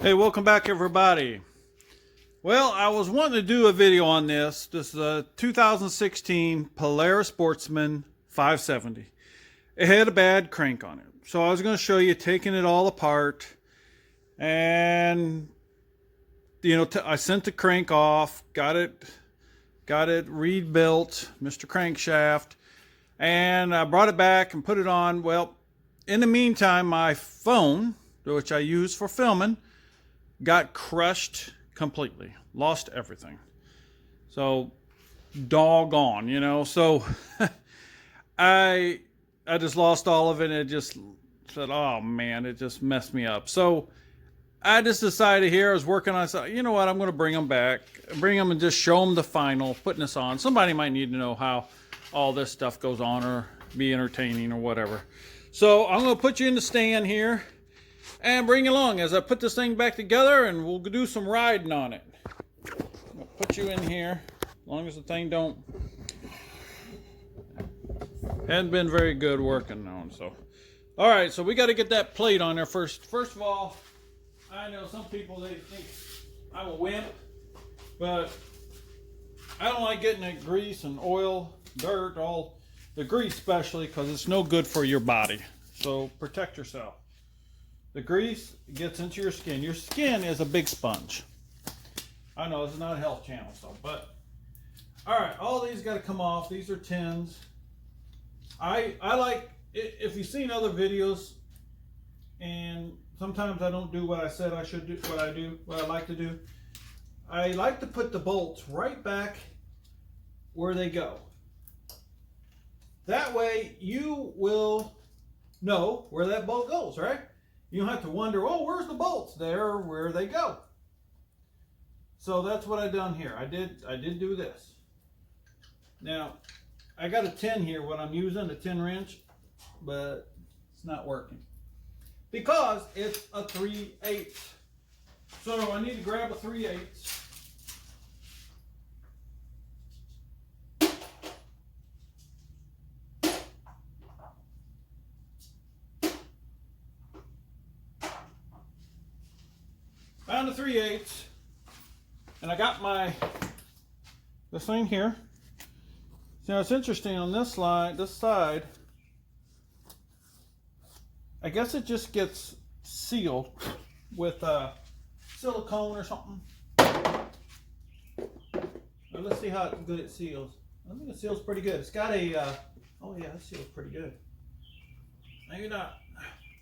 Hey, welcome back everybody. Well, I was wanting to do a video on this. This is a 2016 Polaris Sportsman 570. It had a bad crank on it. So I was going to show you taking it all apart. And, I sent the crank off, got it rebuilt, Mr. Crankshaft. And I brought it back and put it on. Well, in the meantime, my phone, which I use for filming, got crushed completely, lost everything. So doggone, so I just lost all of it, and it just said, oh man, it just messed me up. So I just decided here, I was working on, I said, you know what, I'm going to bring them back, and just show them the final, putting this on. Somebody might need to know how all this stuff goes on, or be entertaining or whatever. So I'm going to put you in the stand here and bring you along as I put this thing back together, and we'll do some riding on it. I'll put you in here, as long as the thing hadn't been very good working on. So, all right, so we got to get that plate on there first. First of all, I know some people, they think I'm a wimp, but I don't like getting that grease and oil, dirt, all the grease especially, because it's no good for your body. So protect yourself. The grease gets into your skin. Your skin is a big sponge. I know it's not a health channel, but all right, all these got to come off. These are tins. I like, if you've seen other videos, and sometimes I don't do what I said I should do, what I like to do. I like to put the bolts right back where they go. That way you will know where that bolt goes, right? You don't have to wonder, oh, where's the bolts? There, where they go. So that's what I done here. I did do this. Now, I got a 10 here, what I'm using, a 10 wrench, but it's not working because it's a 3/8. So I need to grab a 3/8. Found the 3/8, and I got this thing here. Now it's interesting on this side, I guess it just gets sealed with silicone or something. Well, let's see how good it seals. I think it seals pretty good. It's got a, oh yeah, it seals pretty good. Maybe not.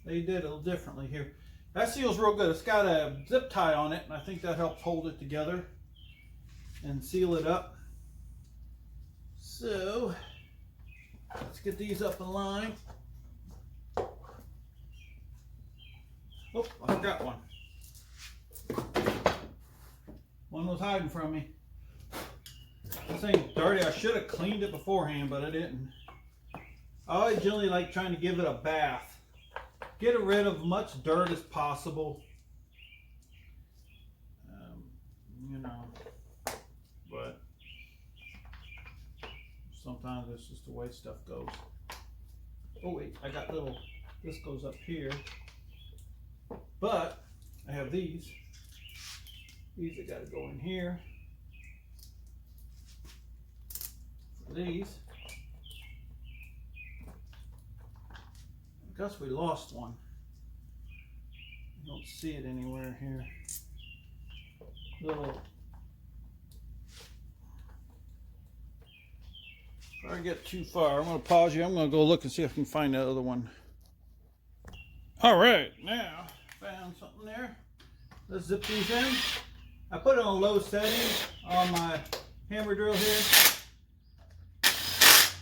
They did it a little differently here. That seals real good. It's got a zip tie on it, and I think that helps hold it together and seal it up. So, let's get these up in line. Oh, I forgot one. One was hiding from me. This thing's dirty. I should have cleaned it beforehand, but I didn't. I always generally like trying to give it a bath. Get rid of as much dirt as possible. But sometimes it's just the way stuff goes. Oh wait, I got this goes up here. But I have these. These that gotta go in here. For these. I guess we lost one. I don't see it anywhere here. Little. If I get too far, I'm going to pause you. I'm going to go look and see if I can find that other one. All right, now found something there. Let's zip these in. I put it on low setting on my hammer drill here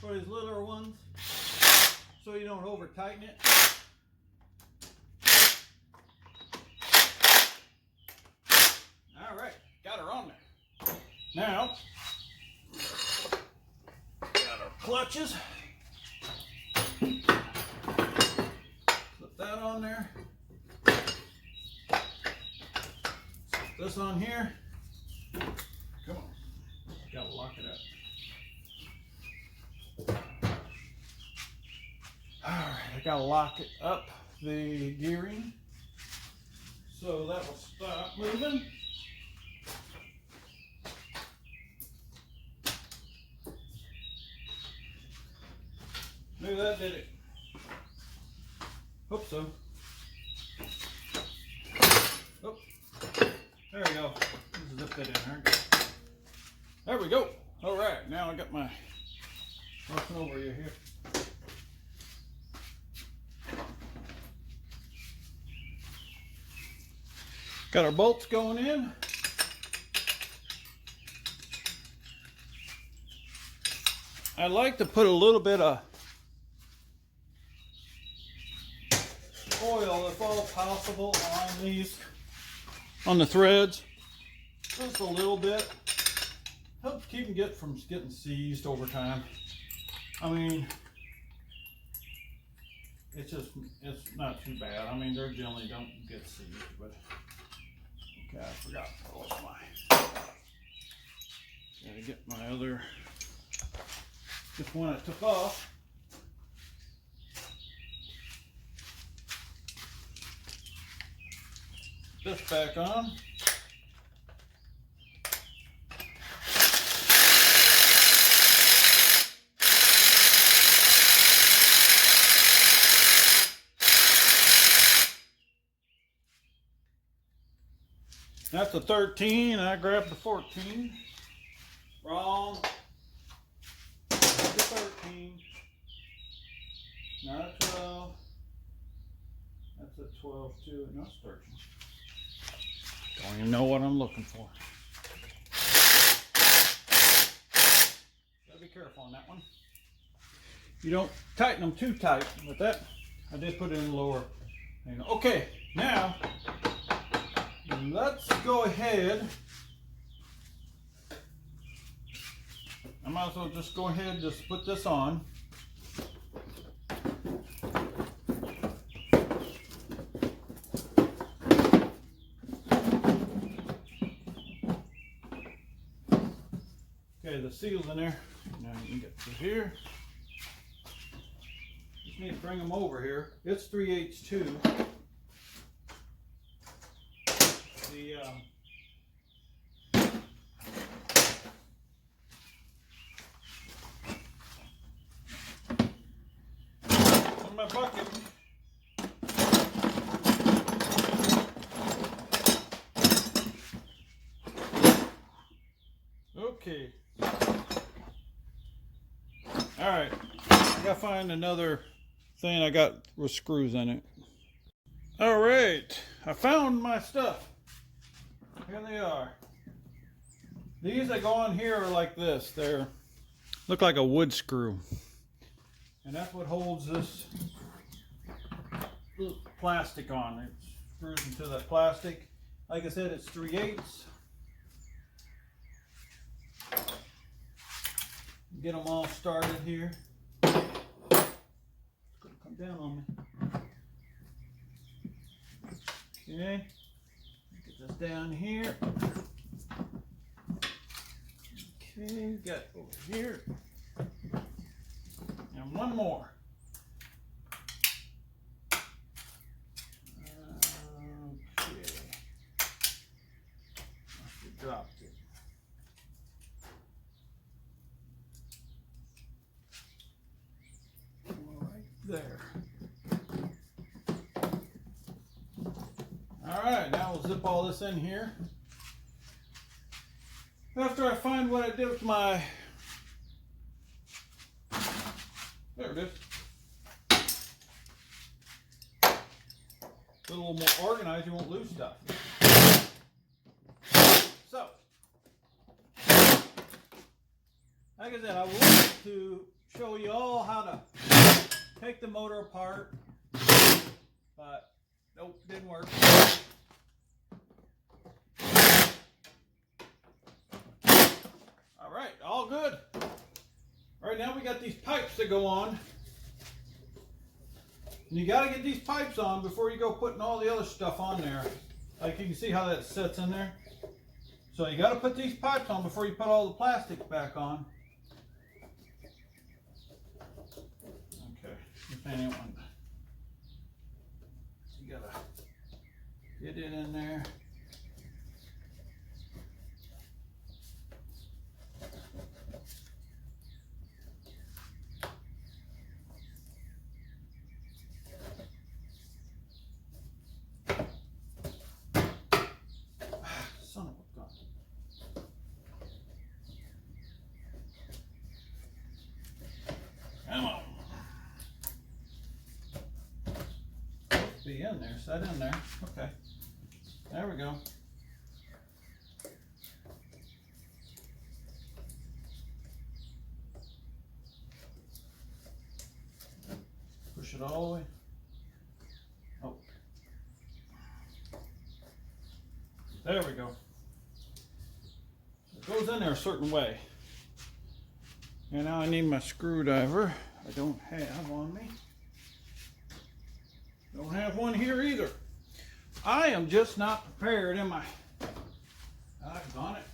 for these littler ones, so you don't over tighten it. All right, got her on there. Now, got our clutches. Put that on there. Put this on here. Come on, gotta lock it up. All right, I gotta lock it up, the gearing. So that will stop moving. Maybe that did it. Hope so. Oh, there we go. Just zip that in there. There we go. All right, now I got my nothing over you here. Got our bolts going in. I like to put a little bit of oil, if all possible, on these, on the threads. Just a little bit. Helps keep them from getting seized over time. I mean, it's not too bad. I mean, they generally don't get seized, but okay, I forgot to close my. Gotta get my other. This one I took off. This back on. That's a 13, I grabbed the 14. Wrong. The 13. Not a 12. That's a 12 too, no, it's 13. Don't even know what I'm looking for. Gotta be careful on that one. You don't tighten them too tight, but that, I did put it in lower. Okay, now, let's go ahead. I might as well just go ahead and just put this on. Okay, the seal's in there. Now you can get through here. Just need to bring them over here. It's 3/8 too. The in my bucket. Okay. All right. I gotta find another thing I got with screws in it. All right. I found my stuff. Here they are. These that go on here are like this. They're look like a wood screw. And that's what holds this plastic on. It screws into that plastic. Like I said, it's 3/8. Get them all started here. It's gonna come down on me. Okay. Get this down here. Okay, got over here. And one more. Okay. Must have dropped it. Right there. Alright, now we'll zip all this in here. After I find what I did with my, there it is. A little more organized, you won't lose stuff. So, like I said, I wanted to show you all how to take the motor apart, but nope, didn't work. All right, all good. All right, now we got these pipes that go on. And you got to get these pipes on before you go putting all the other stuff on there. Like you can see how that sits in there. So you got to put these pipes on before you put all the plastics back on. Okay, if anyone. You got to Get it in there. Son of a gun. Come on. Be in there, set in there. Okay. There we go. Push it all the way. Oh. There we go. It goes in there a certain way. And now I need my screwdriver. I don't have on me. Don't have one here either. I am just not prepared, am I? I've done it.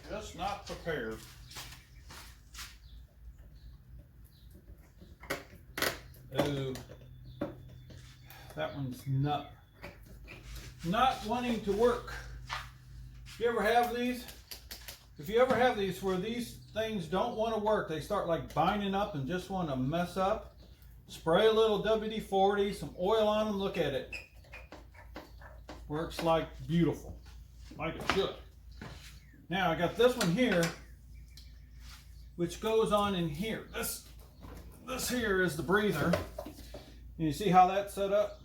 Just not prepared. Oh, that one's not wanting to work. You ever have these? If you ever have these where these things don't want to work, they start like binding up and just want to mess up, spray a little WD-40, some oil on them, look at it. Works like beautiful, like it should. Now I got this one here, which goes on in here. This here is the breather. And you see how that's set up?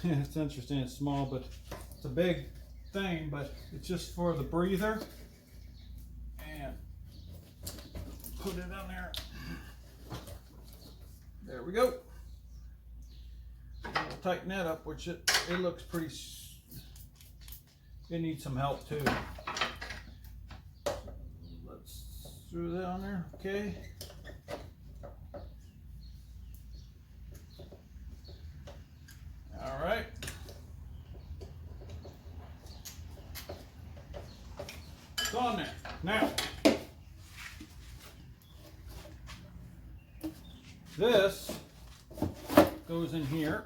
It's interesting, it's small, but it's a big thing, but it's just for the breather. And put it on there. There we go. We'll tighten that up, which it looks pretty, it needs some help too. Let's throw that on there, okay. All right. It's on there. Now, this goes in here.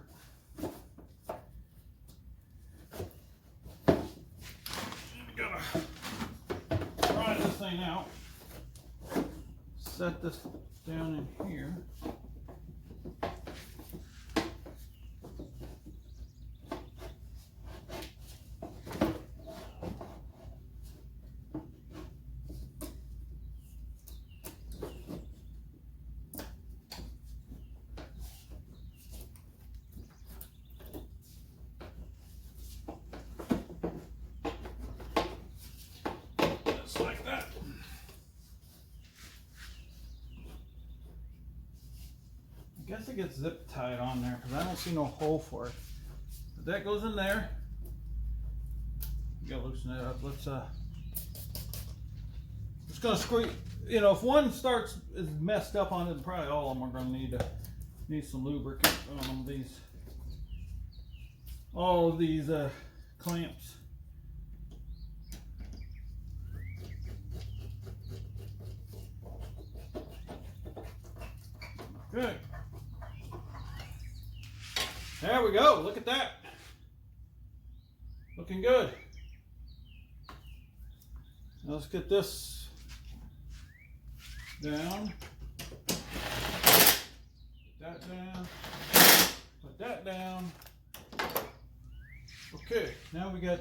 Gotta try this thing out. Set this down in here. Like that. I guess it gets zip tied on there because I don't see no hole for it. But that goes in there. You gotta loosen it up. Let's just gonna squeeze. You know, if one is messed up on it, probably all of them are gonna need some lubricant on these. All of these clamps. Good. There we go. Look at that. Looking good. Now let's get this down. Put that down. Put that down. Okay, now we got,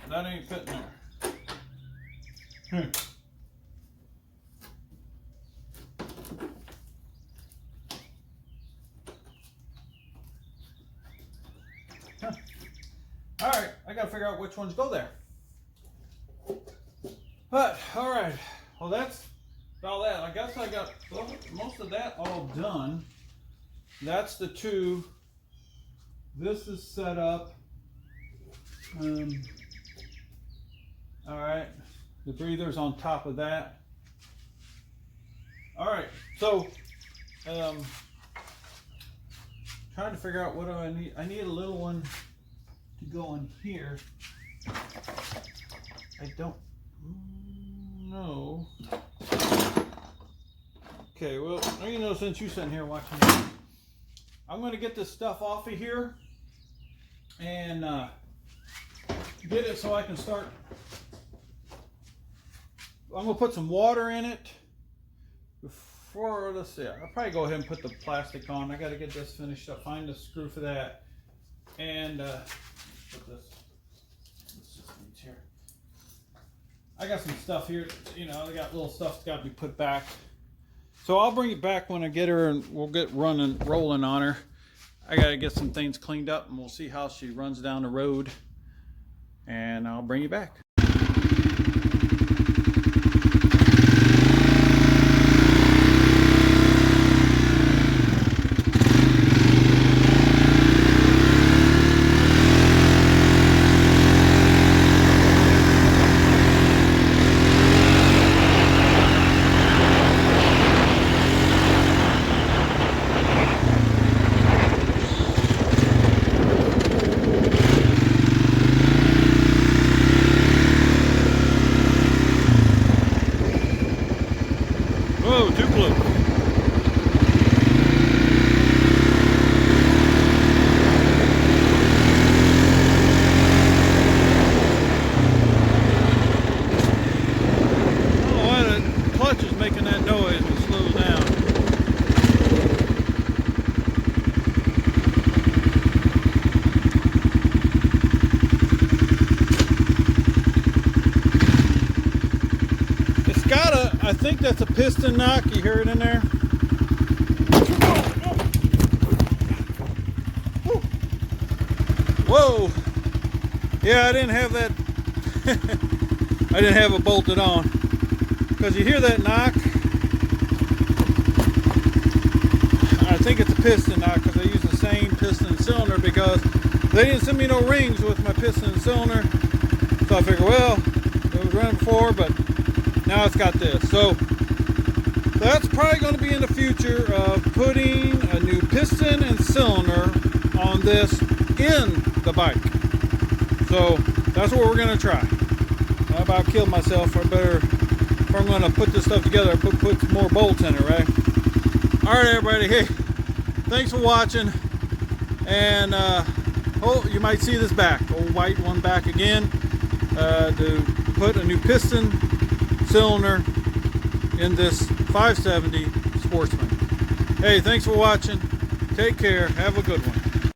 that ain't fitting there. All right, I gotta figure out which ones go there. But, all right, well that's about that. I guess I got most of that all done. That's the two. This is set up. All right, the breather's on top of that. All right, so trying to figure out what do I need. I need a little one to going here. I don't know. Okay, well, you know, since you're sitting here watching me, I'm going to get this stuff off of here and get it so I can start. I'm going to put some water in it before, let's see, I'll probably go ahead and put the plastic on. I got to get this finished up, find the screw for that, and put this here. I got some stuff here, you know, I got little stuff that's got to be put back. So I'll bring it back when I get her and we'll get rolling on her. I got to get some things cleaned up and we'll see how she runs down the road, and I'll bring you back. Whoa, too close. I don't know why the clutch is making that noise and slows down. It's got a, I think that's a piston knock. You hear it in there? Whoa! Yeah, I didn't have that. I didn't have it bolted on. Because you hear that knock. I think it's a piston knock because I use the same piston and cylinder because they didn't send me no rings with my piston and cylinder. So I figured, well, it was running before, but now it's got this. So that's probably going to be in the future of putting a new piston and cylinder on this in the bike. So that's what we're going to try. I about killed myself. I better, if I'm going to put this stuff together, put some more bolts in it, right? All right, everybody. Hey, thanks for watching. And oh, you might see this back, old white one back again, to put a new piston cylinder in this 570 Sportsman. Hey, thanks for watching. Take care. Have a good one.